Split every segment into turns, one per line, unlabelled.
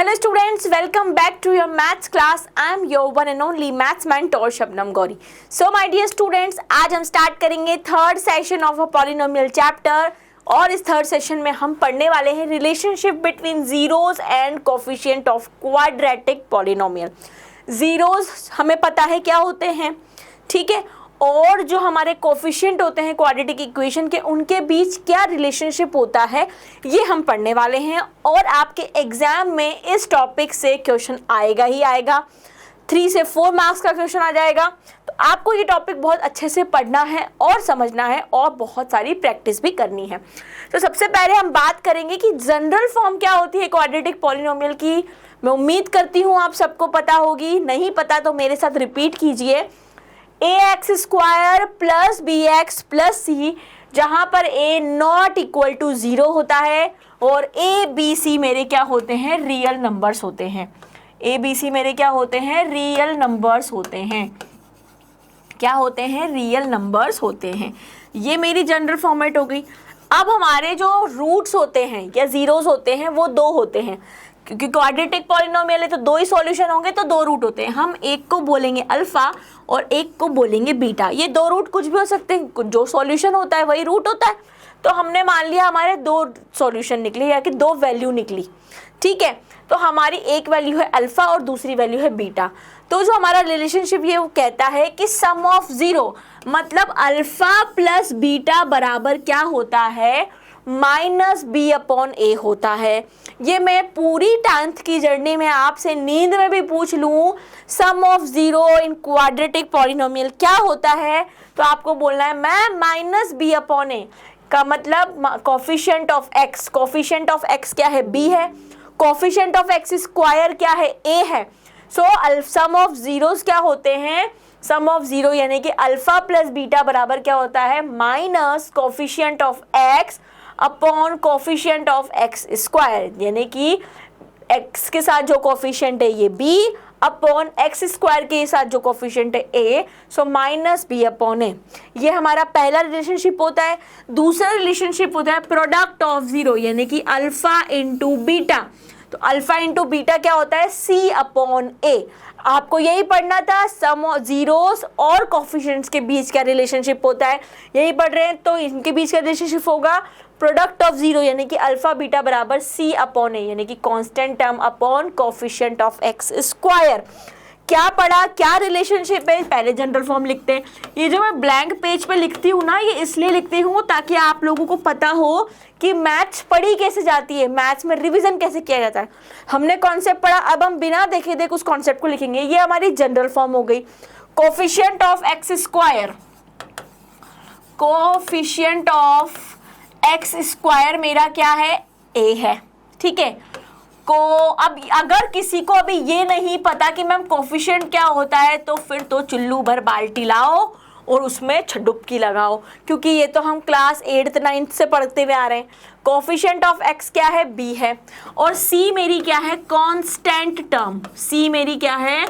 Hello students, welcome back to your maths class. I am your one and only maths mentor Shabnam Gauri. So my dear students, आज हम start करेंगे third session of a polynomial chapter और इस third session में हम पढ़ने वाले हैं relationship between zeros and coefficient of quadratic polynomial. Zeros हमें पता है क्या होते हैं, ठीक है, और जो हमारे कोफिशिएंट होते हैं क्वाड्रेटिक इक्वेशन के, उनके बीच क्या रिलेशनशिप होता है ये हम पढ़ने वाले हैं. और आपके एग्जाम में इस टॉपिक से क्वेश्चन आएगा ही आएगा. 3 से 4 मार्क्स का क्वेश्चन आ जाएगा. तो आपको ये टॉपिक बहुत अच्छे से पढ़ना है और समझना है और बहुत सारी प्रैक्टिस भी करनी है. तो सबसे पहले हम बात करेंगे कि जनरल फॉर्म क्या होती है क्वाड्रेटिक पॉलिनोमियल की. मैं उम्मीद करती हूँ आप सबको पता होगी, नहीं पता तो मेरे साथ रिपीट कीजिए. ax square plus b x plus c, जहां पर a नॉट इक्वल टू 0 होता है और a b c मेरे क्या होते हैं, रियल नंबर्स होते हैं. a b c मेरे क्या होते हैं, रियल नंबर्स होते हैं. क्या होते हैं, रियल नंबर्स होते हैं. ये मेरी जनरल फॉर्मेट हो गई. अब हमारे जो रूट्स होते हैं या जीरोस होते हैं वो 2 होते हैं, क्योंकि क्वाड्रेटिक पॉलिनोमियल है तो 2 ही सॉल्यूशन होंगे तो 2 रूट होते हैं. हम एक को बोलेंगे अल्फा और एक को बोलेंगे बीटा. ये 2 रूट कुछ भी हो सकते हैं, जो सॉल्यूशन होता है वही रूट होता है. तो हमने मान लिया हमारे 2 सॉल्यूशन निकले या कि 2 वैल्यू निकली, ठीक है. तो हमारी एक वैल्यू है अल्फा और दूसरी वैल्यू है बीटा. तो जो हमारा रिलेशनशिप ये वो कहता है कि सम ऑफ 0 मतलब अल्फा प्लस बीटा बराबर क्या होता है, माइनस बी अपॉन ए होता है. ये मैं पूरी 10th की जर्नी में आपसे नींद में भी पूछ लूँ सम ऑफ 0 इन क्वाड्रेटिक पॉलिनोमियल क्या होता है, तो आपको बोलना है मैम माइनस बी अपॉन ए का मतलब coefficient of x. Coefficient of x क्या है, बी है. कोफिशिएंट ऑफ एक्स स्क्वायर क्या है, ए है. सो सम ऑफ जीरोस क्या होते हैं, सम ऑफ 0 यानी कि अल्फा प्लस बीटा बराबर क्या होता है, minus coefficient of x upon coefficient of x square, यानी कि एक्स के साथ जो कोफिशिएंट है ये b अपॉन एक्स स्क्वायर के साथ जो कोफिशिएंट है a, so minus b upon a. ये हमारा पहला रिलेशनशिप होता है. दूसरा रिलेशनशिप होता है प्रोडक्ट ऑफ 0 यानी कि अल्फा इंटू बीटा. तो अल्फा इंटू बीटा क्या होता है, c अपॉन ए. आपको यही पढ़ना था, सम ऑफ जीरोस और कोफिशिएंट्स के बीच क्या रिलेशनशिप होता है, यही पढ़ रहे हैं. तो इनके बीच का रिलेशनशिप होगा प्रोडक्ट ऑफ 0 यानी कि अल्फा बीटा बराबर c अपॉन ए, यानी कि constant term upon coefficient of x square. क्या पढ़ा, क्या रिलेशनशिप है, पहले जनरल फॉर्म लिखते हैं. ये जो मैं ब्लैंक पेज पे लिखती हूँ ना, ये इसलिए लिखती हूँ ताकि आप लोगों को पता हो कि मैथ्स पढ़ी कैसे जाती है, मैथ्स में रिवीजन कैसे किया जाता है. हमने कॉन्सेप्ट पढ़ा, अब हम बिना देखे देख उस कॉन्सेप्ट को लिखेंगे. ये हमारी जनरल फॉर्म हो गई. Coefficient of x square, coefficient of x square मेरा क्या है, ए है, ठीक है. को अब अगर किसी को अभी ये नहीं पता कि मैम कोफिशिएंट क्या होता है, तो फिर तो चुल्लू भर बाल्टी लाओ और उसमें डुबकी लगाओ, क्योंकि ये तो हम क्लास 8th 9th से पढ़ते हुए आ रहे हैं. कोफिशिएंट ऑफ एक्स क्या है, बी है, और सी मेरी क्या है, कांस्टेंट टर्म. सी मेरी क्या है,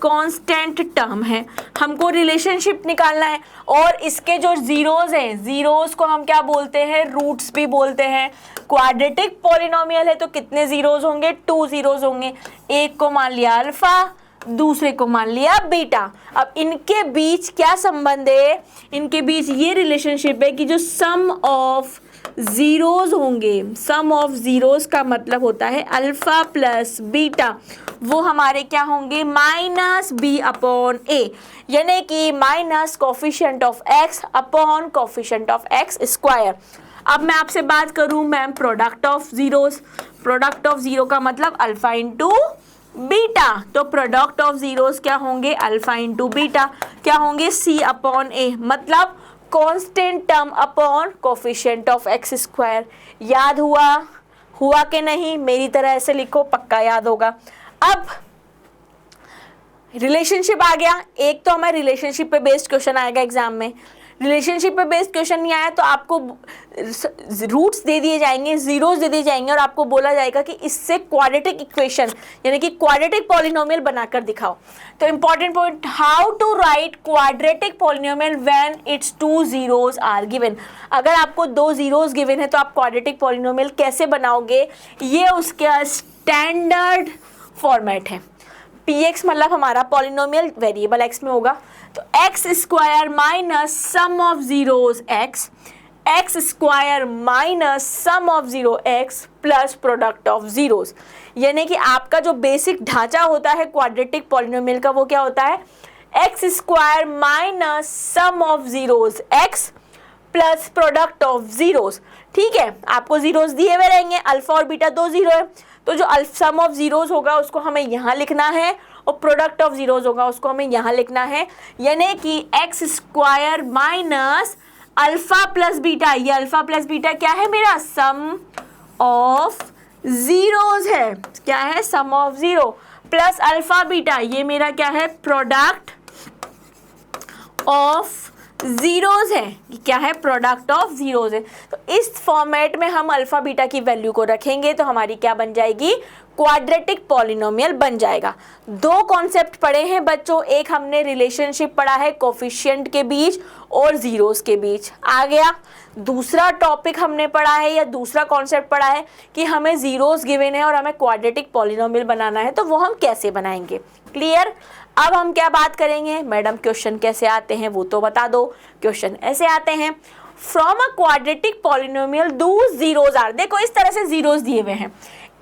कांस्टेंट टर्म है. हमको रिलेशनशिप निकालना है और इसके जो जीरोस हैं, जीरोस को हम क्या बोलते हैं, रूट्स भी बोलते हैं. क्वाड्रेटिक पॉलिनोमियल है तो कितने जीरोस होंगे, 2 जीरोस होंगे. एक को मान लिया अल्फा, दूसरे को मान लिया बीटा. अब इनके बीच क्या संबंध है, इनके बीच ये रिलेशनशिप है कि जो सम ऑफ जीरोस होंगे, सम ऑफ जीरोस का मतलब होता है अल्फा प्लस बीटा, वो हमारे क्या होंगे, माइनस बी अपॉन ए, यानी कि minus coefficient of x upon coefficient of x square. अब मैं आपसे बात करूं ma'am product of zeros. Product of 0 का मतलब अल्फा इंटू बीटा. तो प्रोडक्ट ऑफ जीरोस क्या होंगे, अल्फा इंटू बीटा क्या होंगे, c अपॉन ए, मतलब constant term upon coefficient of x square. याद हुआ कि नहीं, मेरी तरह ऐसे लिखो, पक्का याद होगा. अब रिलेशनशिप आ गया. एक तो हमारे रिलेशनशिप पे बेस्ड क्वेश्चन आएगा एग्जाम में. रिलेशनशिप पे बेस्ड क्वेश्चन नहीं आया तो आपको रूट्स दे दिए जाएंगे, जीरोस दे दिए जाएंगे और आपको बोला जाएगा कि इससे क्वाड्रेटिक इक्वेशन यानी कि क्वाड्रेटिक पॉलिनोमियल बनाकर दिखाओ। तो important point, how to write quadratic polynomial when it's 2 zeros are given. अगर आपको 2 जीरोस गिवन है तो आप क्वाड्रेटिक पॉलिनोमियल कैसे बनाओगे, ये उसका स्टैंडर्ड फॉर्मेट है। px मतलब हमारा पॉलिनोमियल वेरिएबल x में होगा, तो x square minus sum of zeros x square minus sum of zero x plus product of zeros. यानी कि आपका जो बेसिक ढांचा होता है क्वाड्रेटिक पॉलिनोमियल का वो क्या होता है, x square minus sum of zeros x plus product of zeros. ठीक है, आपको जीरोस दिए हुए रहेंगे, अल्फा और बीटा 2 जीरो है, तो जो सम ऑफ जीरोस होगा उसको हमें यहाँ लिखना है और प्रोडक्ट ऑफ जीरोस होगा उसको हमें यहाँ लिखना है। यानी कि x square minus alpha plus beta, ये अल्फा प्लस बीटा क्या है मेरा, सम ऑफ जीरोस है, क्या है, sum of zero, plus alpha beta ये मेरा क्या है, प्रोडक्ट ऑफ जीरोस है, क्या है, प्रोडक्ट ऑफ जीरोस है। तो इस फॉर्मेट में हम अल्फा बीटा की वैल्यू को रखेंगे तो हमारी क्या बन जाएगी, क्वाड्रेटिक पॉलिनोमियल बन जाएगा। 2 कॉन्सेप्ट पढ़े हैं बच्चों, एक हमने रिलेशनशिप पढ़ा है कोफिशिएंट के बीच और जीरोस के बीच, आ गया। दूसरा टॉपिक हमने पढ़ा है या दूसरा कॉन्सेप्ट पढ़ा है कि हमें जीरोस गिवन है और हमें क्वाड्रेटिक पॉलिनोमियल बनाना है, तो वो हम कैसे बनाएंगे। क्लियर। अब हम क्या बात करेंगे, मैडम क्वेश्चन कैसे आते हैं वो तो बता दो। क्वेश्चन ऐसे आते हैं, फ्रॉम अ क्वाड्रेटिक पॉलिनोमियल दो जीरोस आर, देखो इस तरह से जीरोस दिए हुए हैं,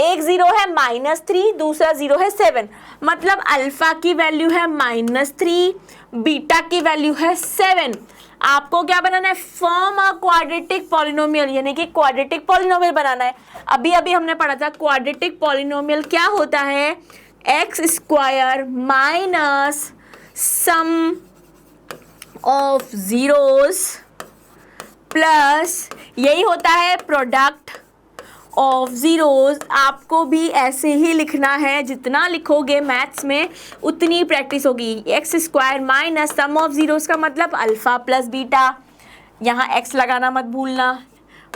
एक जीरो है -3, दूसरा जीरो है 7, मतलब अल्फा की वैल्यू है -3, बीटा की वैल्यू है 7। आपको क्या बनाना है, फॉर्म अ क्वाड्रेटिक पॉलिनोमियल, यानी कि क्वाड्रेटिक पॉलिनोमियल बनाना है। अभी अभी हमने पढ़ा था क्वाड्रेटिक पॉलिनोमियल क्या होता है, x square minus sum of zeros plus यही होता है प्रोडक्ट ऑफ जीरोस। आपको भी ऐसे ही लिखना है, जितना लिखोगे मैथ्स में उतनी प्रैक्टिस होगी। X square minus sum of zeros का मतलब अल्फा प्लस बीटा, यहाँ एक्स लगाना मत भूलना,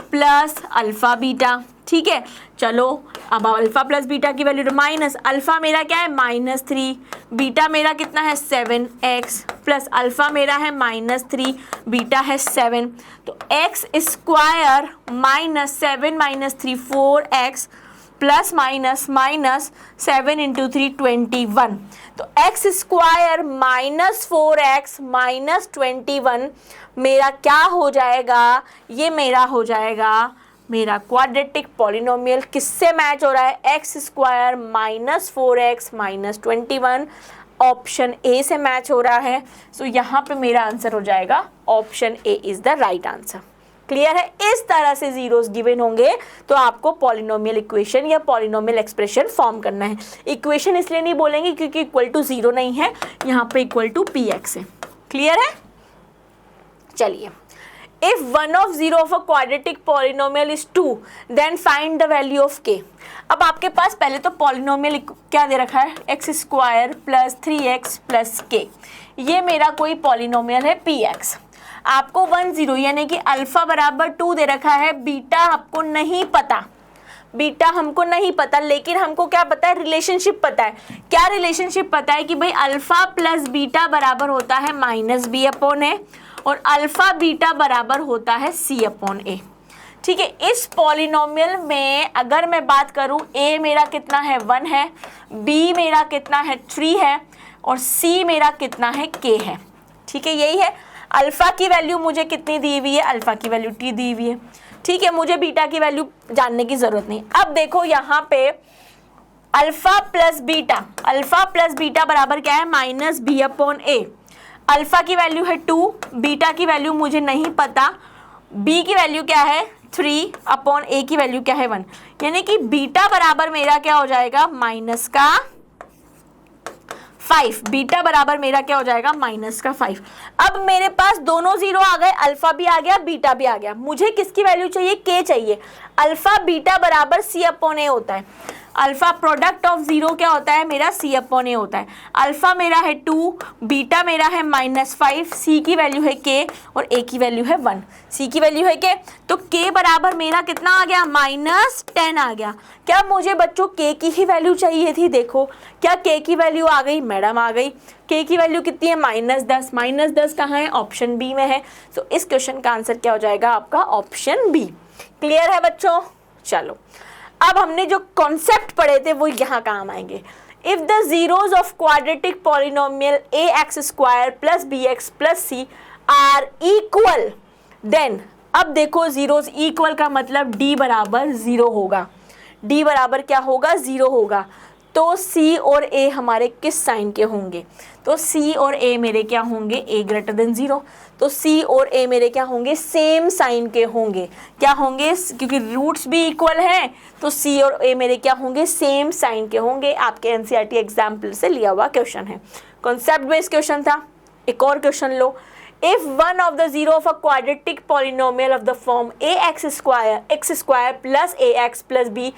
प्लस अल्फा बीटा। ठीक है, चलो अब अल्फा प्लस बीटा की वैल्यू माइनस, अल्फा मेरा क्या है -3, बीटा मेरा कितना है 7x, प्लस अल्फा मेरा है -3, बीटा है 7, तो x square minus 7 - 3 4x plus minus minus 7 × 3 21, तो एक्स स्क्वायर -4x -21 मेरा क्या हो जाएगा, ये मेरा हो जाएगा मेरा क्वाड्रेटिक पॉलिनोमियल। किससे मैच हो रहा है, x square -4x -21 option A से मैच हो रहा है। सो यहाँ पे मेरा आंसर हो जाएगा option A is the right answer. Clear है, इस तरह से जीरोस गिवन होंगे तो आपको पॉलिनोमियल इक्वेशन या पॉलिनोमियल एक्सप्रेशन फॉर्म करना है। इक्वेशन इसलिए नहीं बोलेंगे क्योंकि इक्वल टू 0 नहीं है, यहाँ पे इक्वल टू px है। क्लियर है, चलिए, if one of zero of a quadratic polynomial is 2 then find the value of k। अब आपके पास पहले तो पॉलिनोमियल क्या दे रखा है, x square plus 3x plus k, ये मेरा कोई पॉलिनोमियल है px। आपको 1 0 यानी कि अल्फा बराबर 2 दे रखा है, बीटा आपको नहीं पता, बीटा हमको नहीं पता, लेकिन हमको क्या पता है, रिलेशनशिप पता है। क्या रिलेशनशिप पता है कि भाई अल्फा प्लस बीटा बराबर होता है -b/a और अल्फा बीटा बराबर होता है c/a। ठीक है, इस पॉलिनोमियल में अगर मैं बात करूं, a मेरा कितना है 1 है, b मेरा कितना है 3 है और c मेरा कितना है k है। ठीक है, यही है। अल्फा की वैल्यू मुझे कितनी दी हुई है, अल्फा की वैल्यू t दी हुई है। ठीक है, मुझे बीटा की वैल्यू जानने की जरूरत नहीं। अब देखो यहाँ पे अल्फा प्लस बीटा बराबर क्या है, -b/a। अल्फा की वैल्यू है 2, बीटा की वैल्यू मुझे नहीं पता, b की वैल्यू क्या है 3/a की वैल्यू क्या है 1, यानी कि बीटा बराबर मेरा क्या हो जाएगा -5। बीटा बराबर मेरा क्या हो जाएगा -5। अब मेरे पास दोनों जीरो आ गए, अल्फा भी आ गया, बीटा भी आ गया। मुझे किसकी वैल्यू चाहिए, k चाहिए। अल्फा बीटा बराबर c/a होता है। अल्फा प्रोडक्ट ऑफ जीरो क्या होता है मेरा C/A होता है। अल्फा मेरा है 2, बीटा मेरा है -5, सी की वैल्यू है k और a की वैल्यू है 1। सी की वैल्यू है k, तो k बराबर मेरा कितना आ गया -10 आ गया। क्या मुझे बच्चों k की ही वैल्यू चाहिए थी? देखो क्या k की वैल्यू आ गई? मैडम आ गई। k की वैल्यू कितनी है? -10। -10 कहाँ है? ऑप्शन बी में है। तो इस क्वेश्चन का आंसर क्या हो जाएगा आपका? Option B. क्लियर है बच्चों? चलो अब हमने जो कॉन्सेप्ट पढ़े थे वो यहाँ काम आएंगे। If the zeros of quadratic polynomial ax² plus bx plus c are equal, then अब देखो जीरोज इक्वल का मतलब d बराबर 0 होगा। d बराबर क्या होगा? 0 होगा। तो c और a हमारे किस साइन के होंगे? तो c और a मेरे क्या होंगे? a > 0। तो c और a मेरे क्या होंगे? सेम साइन के होंगे। क्या होंगे? क्योंकि रूट्स भी इक्वल हैं तो c और a मेरे क्या होंगे? सेम साइन के होंगे। आपके एनसीईआरटी एग्जाम्पल से लिया हुआ क्वेश्चन है, कॉन्सेप्ट बेस्ड क्वेश्चन था। एक और question low. If one of the zero of a quadratic polynomial of the form x² plus ax plus b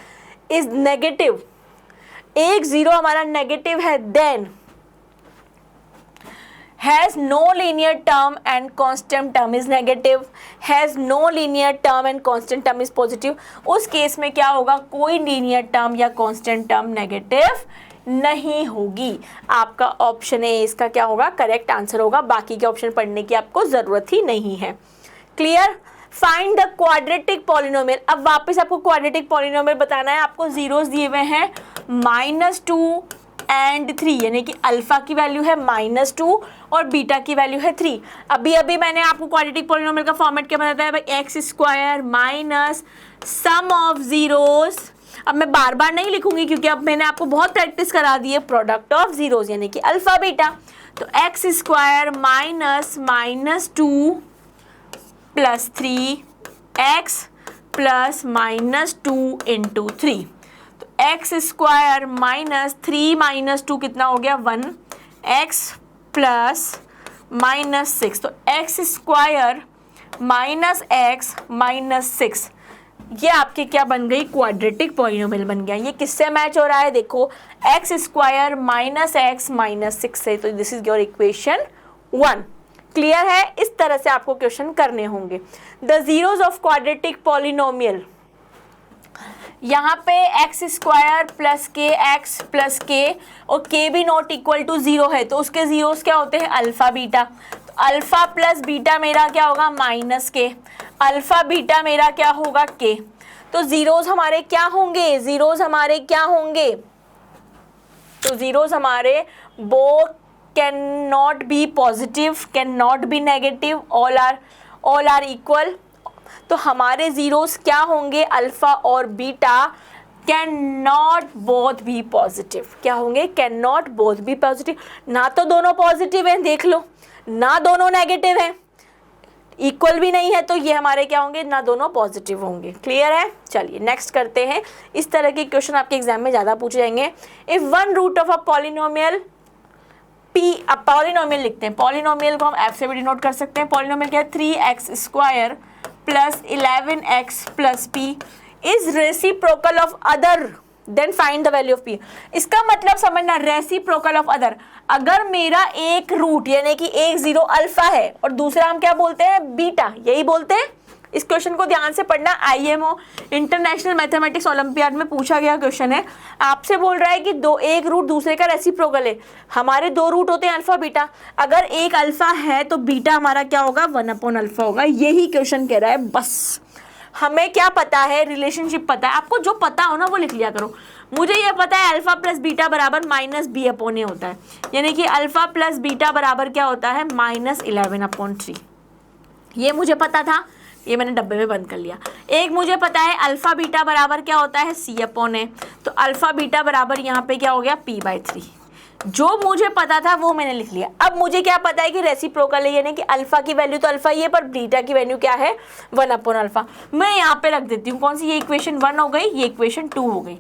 is negative, एक जीरो हमारा नेगेटिव है, then has no linear term and constant term is negative, has no linear term and constant term is positive, उस case में क्या होगा? कोई linear term या constant term negative नहीं होगी। आपका ऑप्शन ए इसका क्या होगा? करेक्ट आंसर होगा। बाकी के ऑप्शन पढ़ने की आपको जरूरत ही नहीं है। Clear? Find the quadratic polynomial. अब वापस आपको क्वाड्रेटिक पॉलिनोमियल बताना है। आपको जीरोस दिए हुए हैं -2 एंड 3, यानी कि अल्फा की वैल्यू है -2 और बीटा की वैल्यू है 3। अभी मैंने आपको क्वाड्रेटिक पॉलिनोमियल का फॉर्मेट क्या बताया भाई? x² minus sum of zeros. अब मैं बार बार नहीं लिखूंगी क्योंकि अब मैंने आपको बहुत प्रैक्टिस करा दी है। प्रोडक्ट ऑफ जीरोस यानी कि अल्फा बीटा, तो x² minus -2 plus 3x plus -2 into 3। x² minus 3 - 2 कितना हो गया? 1, x प्लस -6, तो x² माइनस x माइनस 6, ये आपके क्या बन गई? क्वाड्रेटिक पॉलिनोमियल बन गया। ये किससे मैच हो रहा है? देखो x² माइनस x माइनस 6 से, तो this is your equation 1। Clear है? इस तरह से आपको क्वेश्चन करने होंगे। The zeros of quadratic polynomial, यहाँ पे x² plus k x plus k और k भी नॉट इक्वल टू 0 है, तो उसके जीरोस क्या होते हैं? Alpha beta. तो अल्फा प्लस बीटा मेरा क्या होगा? -k। अल्फा बीटा मेरा क्या होगा? k। तो जीरोस हमारे क्या होंगे? जीरोस हमारे क्या होंगे? तो जीरोस हमारे both can not be positive, can not be negative, all are equal. तो हमारे जीरोस क्या होंगे? अल्फा और beta can not both be positive. क्या होंगे? Can not both be positive. ना तो दोनों पॉजिटिव हैं, देख लो, ना दोनों नेगेटिव हैं, इक्वल भी नहीं है, तो ये हमारे क्या होंगे? ना दोनों पॉजिटिव होंगे। क्लियर है? चलिए नेक्स्ट करते हैं। इस तरह के क्वेश्चन आपके एग्जाम में ज़्यादा पूछे जाएंगे। If one root of a polynomial p, अब पॉलिनोमियल लिखते हैं। पॉलिनोमियल को हम f से भी डिनोट कर सकते हैं। पॉलिनोमियल क्या है? 3x² plus 11x plus p is reciprocal of other, then find the value of p। इसका मतलब समझना, रेसिप्रोकल ऑफ अदर। अगर मेरा एक रूट यानी कि एक जीरो अल्फा है और दूसरा हम क्या बोलते हैं? बीटा, यही बोलते हैं। इस क्वेश्चन को ध्यान से पढ़ना। IMO इंटरनेशनल मैथमेटिक्स ओलंपियाड में पूछा गया क्वेश्चन है। आपसे बोल रहा है कि एक रूट दूसरे का रेसिप्रोकल है। हमारे 2 रूट होते हैं अल्फा बीटा, अगर एक अल्फा है तो बीटा हमारा क्या होगा? 1/अल्फा होगा। यही क्वेश्चन कह रहा है। बस हमें क्या पता है? रिलेशनशिप पता है। आपको जो पता हो ना वो लिख लिया करो। मुझे ये पता है अल्फा प्लस बीटा बराबर -b/a होता है, यानी कि अल्फा प्लस बीटा बराबर क्या होता है? -11/3। ये मुझे पता था, ये मैंने डब्बे में बंद कर लिया। एक मुझे पता है अल्फा बीटा बराबर क्या होता है? c/a, तो अल्फा बीटा बराबर यहाँ पे क्या हो गया? p/3। जो मुझे पता था वो मैंने लिख लिया। अब मुझे क्या पता है कि रेसिप्रोकल है, यानी कि अल्फा की वैल्यू तो अल्फा ही है, पर बीटा की वैल्यू क्या है? 1/अल्फा। मैं यहाँ पे रख देती हूँ। कौन सी? ये इक्वेशन 1 हो गई, ये इक्वेशन 2 हो गई।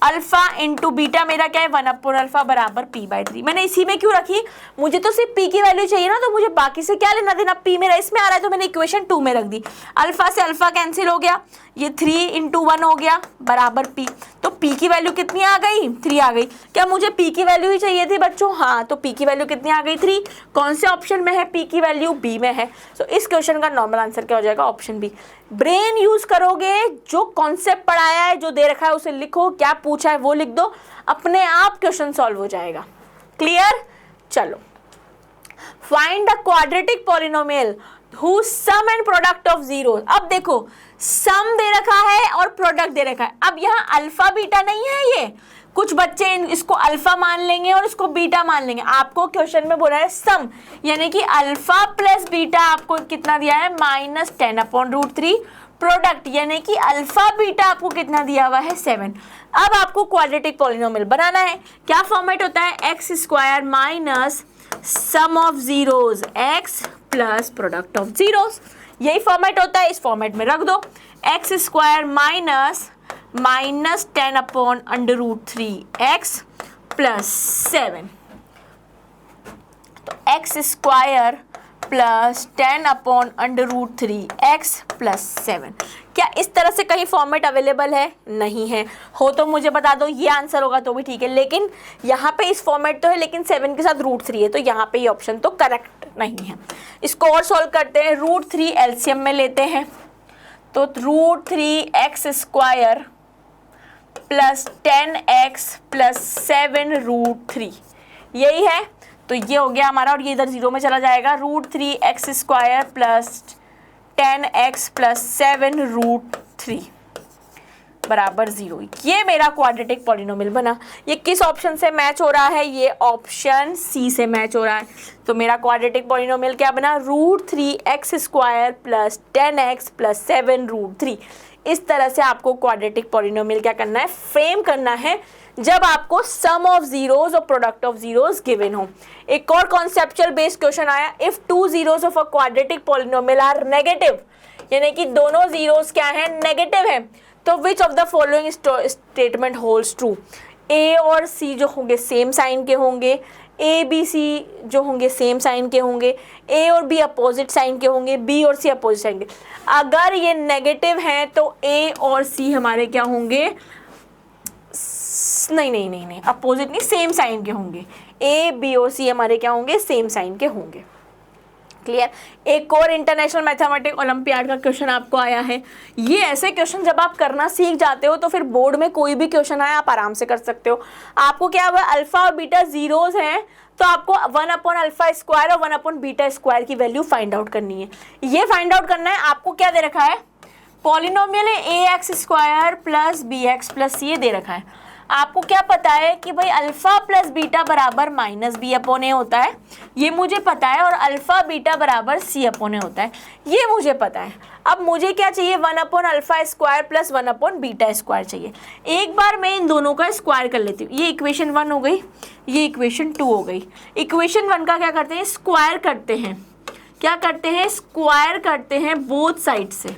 अल्फा इंटू बीटा मेरा क्या है? 1/अल्फा बराबर p/3। मैंने इसी में क्यों रखी? मुझे तो सिर्फ p की वैल्यू चाहिए ना, तो मुझे बाकी से क्या लेना देना? p मेरा इसमें आ रहा है तो मैंने इक्वेशन 2 में रख दी। अल्फा से अल्फा कैंसिल हो गया, ये 3 × 1 हो गया बराबर p। तो p की वैल्यू कितनी आ गई, 3 आ गई। क्या मुझे p की वैल्यू ही चाहिए थी बच्चों, हाँ, तो p की वैल्यू कितनी आ गई, 3। कौन से ऑप्शन में है p की वैल्यू, b में है। सो इस क्वेश्चन का नॉर्मल आंसर क्या हो जाएगा, ऑप्शन बी। ब्रेन यूज करोगे, जो कॉन्सेप्ट पढ़ाया है, जो दे रखा है उसे लिखो, क्या पूछा है वो लिख दो, अपने आप क्वेश्चन सॉल्व हो जाएगा। क्लियर, चलो। Find the quadratic polynomial whose sum and product of zeros। अब देखो सम दे रखा है और प्रोडक्ट दे रखा है। अब यहाँ अल्फा बीटा नहीं है, ये कुछ बच्चे इसको अल्फा मान लेंगे और इसको बीटा मान लेंगे। आपको क्वेश्चन में बोला है सम, यानी कि अल्फा प्लस बीटा आपको कितना दिया है, -10/√3। प्रोडक्ट यानी कि अल्फा बीटा आपको कितना दिया हुआ है, 7। अब आपको क्वाड्रेटिक पॉलिनोमियल बनाना है। क्या फॉर्मेट होता है, x² minus sum of zeros x plus product of zeros, यही फॉर्मेट होता है। इस फॉर्मेट में रख दो, x² माइनस 10/√3 x प्लस 7। तो x² प्लस 10/√3 x प्लस 7। क्या इस तरह से कहीं फॉर्मेट अवेलेबल है, नहीं है। हो तो मुझे बता दो, ये आंसर होगा तो भी ठीक है, लेकिन यहाँ पे इस फॉर्मेट तो है, लेकिन 7 के साथ √3 है, तो यहाँ पे ये ऑप्शन तो करेक्ट नहीं है। इसको और सॉल्व करते हैं, √3 एलसीएम में लेते हैं, तो √3 x² प्लस 10x प्लस 7 यही है। तो ये हो गया हमारा, और ये इधर 0 में चला जाएगा। √3 x² प्लस 10x प्लस 7 बराबर 0। ये मेरा क्वाड्रेटिक पॉलिनोमियल बना। ये किस ऑप्शन से मैच हो रहा है, ये ऑप्शन सी से मैच हो रहा है। तो मेरा क्वाड्रेटिक पॉलिनोमियल क्या बना, √3 x² प्लस 10x प्लस 7 इस तरह से आपको क्वाड्रेटिक पॉलिनोमियल क्या करना है, फ्रेम करना है, जब आपको सम ऑफ जीरोज और प्रोडक्ट ऑफ जीरोज गिवन हो। एक और कॉन्सेप्चुअल बेस्ड क्वेश्चन आया, if 2 zeros of a quadratic polynomial are negative, यानी कि दोनों जीरोज क्या है, नेगेटिव है, तो which of the following statement holds true. A और सी जो होंगे सेम साइन के होंगे, ए बी सी जो होंगे सेम साइन के होंगे, ए और बी अपोजिट साइन के होंगे, बी और सी अपोजिट साइन के। अगर ये नेगेटिव हैं तो ए और सी हमारे क्या होंगे, नहीं अपोजिट नहीं, सेम साइन के होंगे। ए बी और सी हमारे क्या होंगे, सेम साइन के होंगे। क्लियर। एक और इंटरनेशनल मैथमेटिक्स ओलंपियाड का क्वेश्चन आपको आया है। ये ऐसे क्वेश्चन जब आप करना सीख जाते हो तो फिर बोर्ड में कोई भी क्वेश्चन आए आप आराम से कर सकते हो। आपको क्या हुआ, अल्फा और बीटा जीरोज हैं, तो आपको 1/α² और 1/β² की वैल्यू फाइंड आउट करनी है। ये फाइंड आउट करना है। आपको क्या दे रखा है, पॉलिनोमियल है ax² plus bx plus c दे रखा है। आपको क्या पता है कि भाई अल्फा प्लस बीटा बराबर -b/a होता है, ये मुझे पता है, और अल्फा बीटा बराबर c/a होता है, ये मुझे पता है। अब मुझे क्या चाहिए, 1/α² प्लस 1/β² चाहिए। एक बार मैं इन दोनों का स्क्वायर कर लेती हूँ। ये इक्वेशन 1 हो गई, ये इक्वेशन 2 हो गई। इक्वेशन 1 का क्या करते हैं, स्क्वायर करते हैं। क्या करते हैं, स्क्वायर करते हैं बोथ साइड से।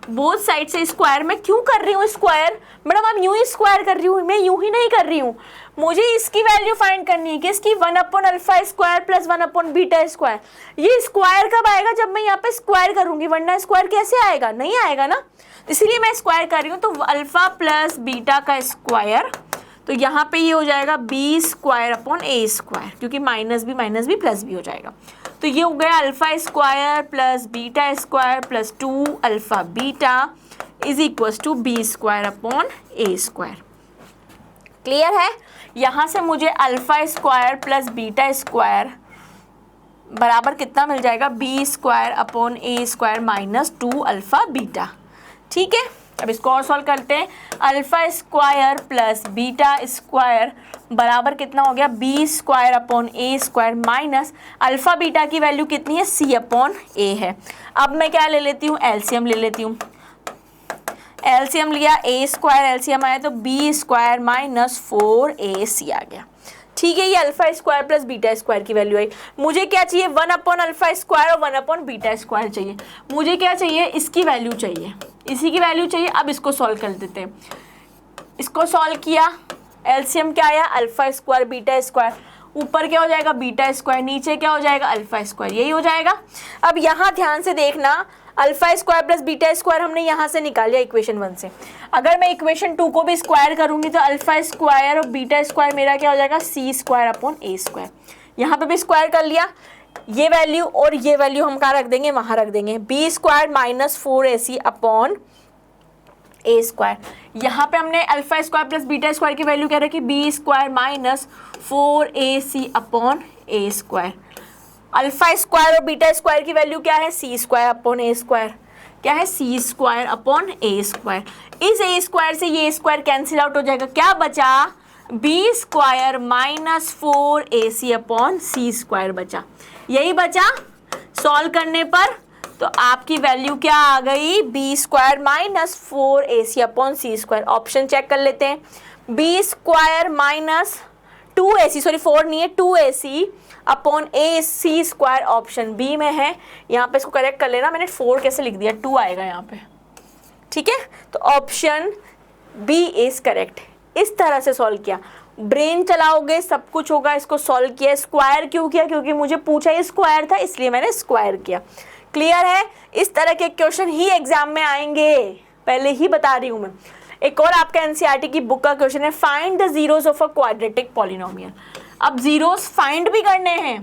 बोथ साइड से स्क्वायर में क्यों कर रही हूँ स्क्वायर, मैडम आप यूं ही स्क्वायर कर रही हूँ, मैं यूं ही नहीं कर रही हूँ। मुझे इसकी वैल्यू फाइंड करनी है, किसकी, 1/α² प्लस 1/β²। ये स्क्वायर कब आएगा, जब मैं यहाँ पे स्क्वायर करूंगी, वरना स्क्वायर कैसे आएगा, नहीं आएगा ना। इसीलिए मैं स्क्वायर कर रही हूँ। तो अल्फा प्लस बीटा का स्क्वायर, तो यहाँ पे ये हो जाएगा b² क्योंकि माइनस बी प्लस बी हो जाएगा। तो ये हो गया α² plus β² plus 2α beta is equal to b²/a²। Clear है। यहाँ से मुझे α² प्लस β² बराबर कितना मिल जाएगा, b²/a² माइनस 2α बीटा। ठीक है, अब इसको और सॉल्व करते हैं। α² प्लस β² बराबर कितना हो गया, b²/a² माइनस अल्फा बीटा की वैल्यू कितनी है, c/a है। अब मैं क्या ले लेती हूँ, एलसीएम ले लेती हूँ। एलसीएम लिया, a² एलसीएम आया तो b² माइनस 4ac आ गया। ठीक है, ये α² प्लस β² की वैल्यू आई। मुझे क्या चाहिए, 1/α² और 1/β² चाहिए। मुझे क्या चाहिए, इसकी वैल्यू चाहिए, इसी की वैल्यू चाहिए। अब इसको सॉल्व कर देते हैं। इसको सॉल्व किया, एलसीएम क्या आया, α² β²। ऊपर क्या हो जाएगा, β², नीचे क्या हो जाएगा, α², यही हो जाएगा। अब यहाँ ध्यान से देखना, alpha square plus beta square हमने यहाँ से निकाल लिया इक्वेशन 1 से। अगर मैं इक्वेशन 2 को भी स्क्वायर करूंगी तो अल्फा स्क्वायर और बीटा स्क्वायर मेरा क्या हो जाएगा, सी स्क्वायर अपॉन ए स्क्वायर। यहाँ पे भी स्क्वायर कर लिया, ये वैल्यू और ये वैल्यू हम कहाँ रख देंगे, वहाँ रख देंगे, b square minus 4ac upon a square. यहाँ पे हमने alpha square plus beta square की वैल्यू क्या रखी, b square minus 4ac upon a square. Alpha square और बीटा स्क्वायर की वैल्यू क्या है, c square upon a square. क्या है, c square upon a square. इस ए स्क्वायर से ये स्क्वायर कैंसिल आउट हो जाएगा, क्या बचा, b square minus 4ac upon c square बचा। यही बचा। सॉल्व करने पर तो आपकी वैल्यू क्या आ गई, b square minus 4ac upon c square. Option check कर लेते हैं, B square minus 2ac, sorry 4 नहीं है, 2ac अपॉन ए सी स्क्वायर ऑप्शन बी में है। यहाँ पे इसको करेक्ट कर लेना, मैंने 4 कैसे लिख दिया, 2 आएगा यहाँ पे, ठीक है। तो ऑप्शन बी इज करेक्ट। इस तरह से सॉल्व किया, ब्रेन चलाओगे सब कुछ होगा। इसको सॉल्व किया, स्क्वायर क्यों किया, क्योंकि मुझे पूछा ये स्क्वायर था इसलिए मैंने स्क्वायर किया। क्लियर है, इस तरह के क्वेश्चन ही एग्जाम में आएंगे, पहले ही बता रही हूं मैं। एक और आपका एनसीईआरटी की बुक का क्वेश्चन है, find the zeros of a quadratic polynomial. अब जीरोस फाइंड भी करने हैं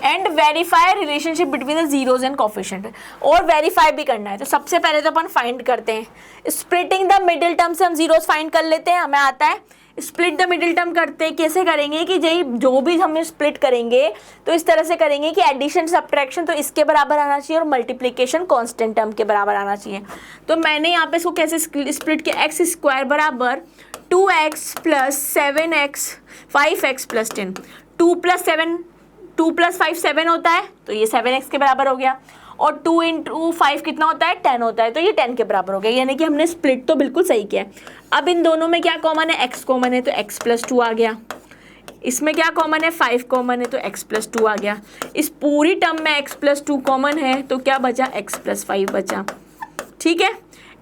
and verify relationship between the zeros and coefficient, और वेरीफाई भी करना है। तो सबसे पहले तो अपन फाइंड करते हैं, स्प्लिटिंग द मिडिल टर्म से हम जीरोस फाइंड कर लेते हैं। हमें आता है स्प्लिट द मिडिल टर्म करते हैं, कैसे करेंगे कि जो भी हम स्प्लिट करेंगे तो इस तरह से करेंगे कि एडिशन सब्ट्रैक्शन तो इसके बराबर आना चाहिए और मल्टीप्लिकेशन कांस्टेंट टर्म के बराबर आना चाहिए। तो मैंने यहाँ पे इसको कैसे स्प्लिट किया, एक्स स्क्वायर बराबर 2x plus 7x 5x plus 10, 2 plus 5 7 होता है तो ये 7x के बराबर हो गया, और 2 इंटू 5 कितना होता है, 10 होता है, तो ये 10 के बराबर हो गया। यानी कि हमने स्प्लिट तो बिल्कुल सही किया है। अब इन दोनों में क्या कॉमन है, x कॉमन है तो x प्लस 2 आ गया। इसमें क्या कॉमन है, 5 कॉमन है तो x प्लस 2 आ गया। इस पूरी टर्म में x प्लस 2 कॉमन है तो क्या बचा, x प्लस 5 बचा। ठीक है,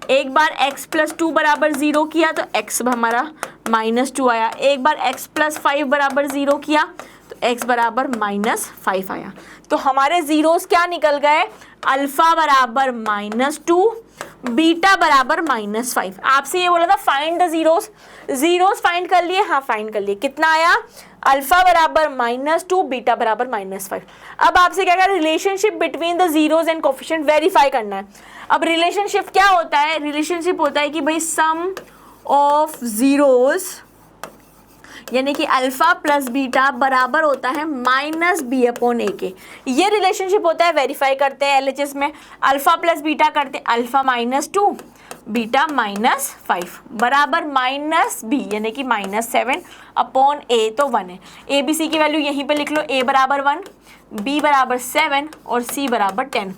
एक बार x प्लस 2 बराबर 0 किया तो x हमारा माइनस 2 आया। एक बार x प्लस 5 बराबर 0 किया तो x बराबर माइनस 5 आया। तो हमारे जीरोस क्या निकल गए, अल्फा बराबर -2, बीटा बराबर -5। आपसे ये बोला था find the zeros, zeros find कर लिए, हाँ फाइंड कर लिए। कितना आया, अल्फा बराबर -2, बीटा बराबर -5। अब आपसे क्या कहा, relationship between the zeros and coefficient verify करना है। अब रिलेशनशिप क्या होता है, रिलेशनशिप होता है कि भाई सम ऑफ जीरोस यानी कि अल्फा प्लस बीटा बराबर होता है -b अपॉन a के। ये रिलेशनशिप होता है, वेरीफाई करते हैं एलएचएस में। अल्फा प्लस बीटा करते हैं, अल्फा -2 बीटा -5 बराबर -b यानी कि -7 अपॉन a, तो 1 है। ए बी सी की वैल्यू यहीं पे लिख लो, a बराबर 1, b बराबर 7 और c बराबर 10।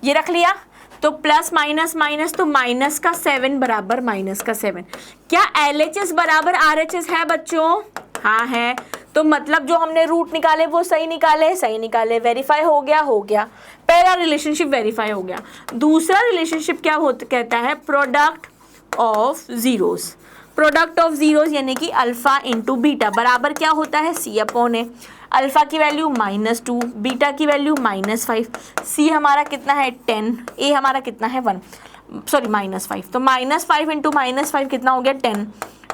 ये रख लिया, तो प्लस माइनस माइनस तो माइनस का 7 बराबर माइनस का 7। क्या एलएचएस बराबर आरएचएस है बच्चों, हाँ है। तो मतलब जो हमने रूट निकाले वो सही निकाले, सही निकाले, वेरीफाई हो गया, हो गया। पहला रिलेशनशिप वेरीफाई हो गया। दूसरा रिलेशनशिप क्या होता कहता है, product of zeros. Product of zeros यानी कि अल्फा इंटू बीटा बराबर क्या होता है, सी अपॉन ए। अल्फा की वैल्यू -2, बीटा की वैल्यू -5, सी हमारा कितना है 10, ए हमारा कितना है 1, सॉरी -5। तो -5 इंटू -5 कितना हो गया 10।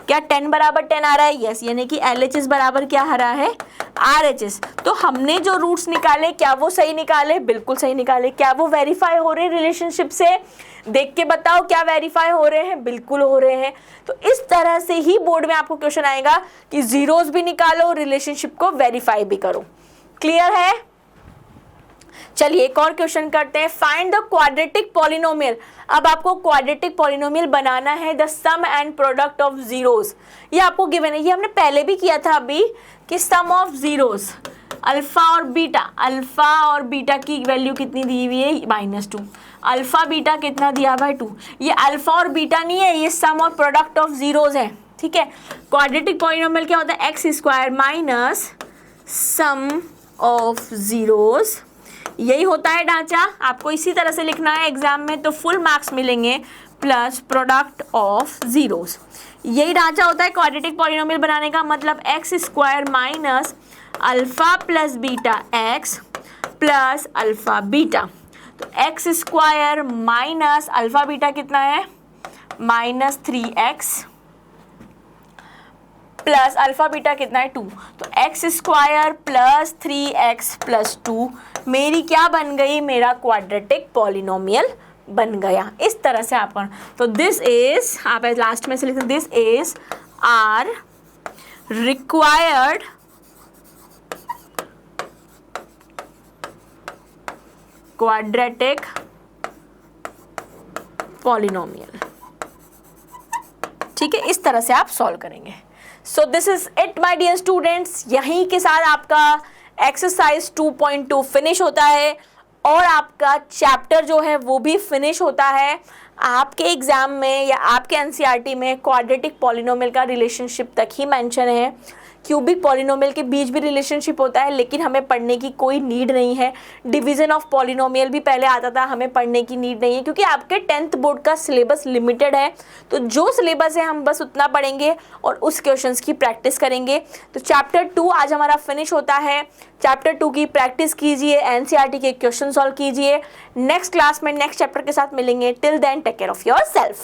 क्या 10 बराबर 10 आ रहा है, यस। यानी कि एलएचएस बराबर क्या आ रहा है, आरएचएस। तो हमने जो रूट्स निकाले क्या वो सही निकाले, बिल्कुल सही निकाले। क्या वो वेरीफाई हो रहे रिलेशनशिप से, देख के बताओ क्या वेरीफाई हो रहे हैं, बिल्कुल हो रहे हैं। तो इस तरह से ही बोर्ड में आपको क्वेश्चन आएगा कि जीरोस भी निकालो, रिलेशनशिप को वेरीफाई भी करो। क्लियर है, चलिए एक और क्वेश्चन करते हैं, फाइंड द क्वाड्रेटिक पॉलिनोमियल। अब आपको क्वाड्रेटिक पॉलिनोमियल बनाना है, the sum and product of zeros. ये आपको गिवन है, ये हमने पहले भी किया था अभी, कि सम ऑफ जीरोस अल्फा और बीटा, अल्फा और बीटा की वैल्यू कितनी दी हुई है -2, अल्फा बीटा कितना दिया हुआ है 2। ये अल्फा और बीटा नहीं है, ये सम और प्रोडक्ट ऑफ जीरोस है। ठीक है, क्वाड्रेटिक पॉलिनोमियल क्या होता है, x square minus sum of zeros, यही होता है ढांचा। आपको इसी तरह से लिखना है एग्जाम में तो फुल मार्क्स मिलेंगे, प्लस प्रोडक्ट ऑफ जीरोस। यही ढांचा होता है क्वाड्रेटिक पॉलिनोमियल बनाने का, मतलब x square minus alpha plus beta x plus alpha beta. तो x square minus alpha beta कितना है, -3x प्लस अल्फा बीटा कितना है 2, तो x square plus 3x plus 2 मेरी क्या बन गई, मेरा क्वाड्रेटिक पॉलिनोमियल बन गया। इस तरह से आप तो दिस इज, आप लास्ट में से लिखते, this is our required quadratic polynomial. ठीक है, इस तरह से आप सॉल्व करेंगे। So this is it my dear students. यहीं के साथ आपका एक्सरसाइज 2.2 फिनिश होता है और आपका चैप्टर जो है वो भी फिनिश होता है। आपके एग्जाम में या आपके एनसीईआरटी में क्वाड्रेटिक पॉलिनोमियल का रिलेशनशिप तक ही मेंशन है, क्यूबिक पॉलिनोमियल के बीच भी रिलेशनशिप होता है, लेकिन हमें पढ़ने की कोई नीड नहीं है। डिवीजन ऑफ पॉलिनोमियल भी पहले आता था, हमें पढ़ने की नीड नहीं है क्योंकि आपके 10th बोर्ड का सिलेबस लिमिटेड है। तो जो सिलेबस है हम बस उतना पढ़ेंगे और उस क्वेश्चंस की प्रैक्टिस करेंगे। तो चैप्टर 2 आज हमारा फिनिश होता है। चैप्टर 2 की प्रैक्टिस कीजिए, एनसीईआरटी के क्वेश्चन सॉल्व कीजिए। नेक्स्ट क्लास में नेक्स्ट चैप्टर के साथ मिलेंगे। Till then take care of your self.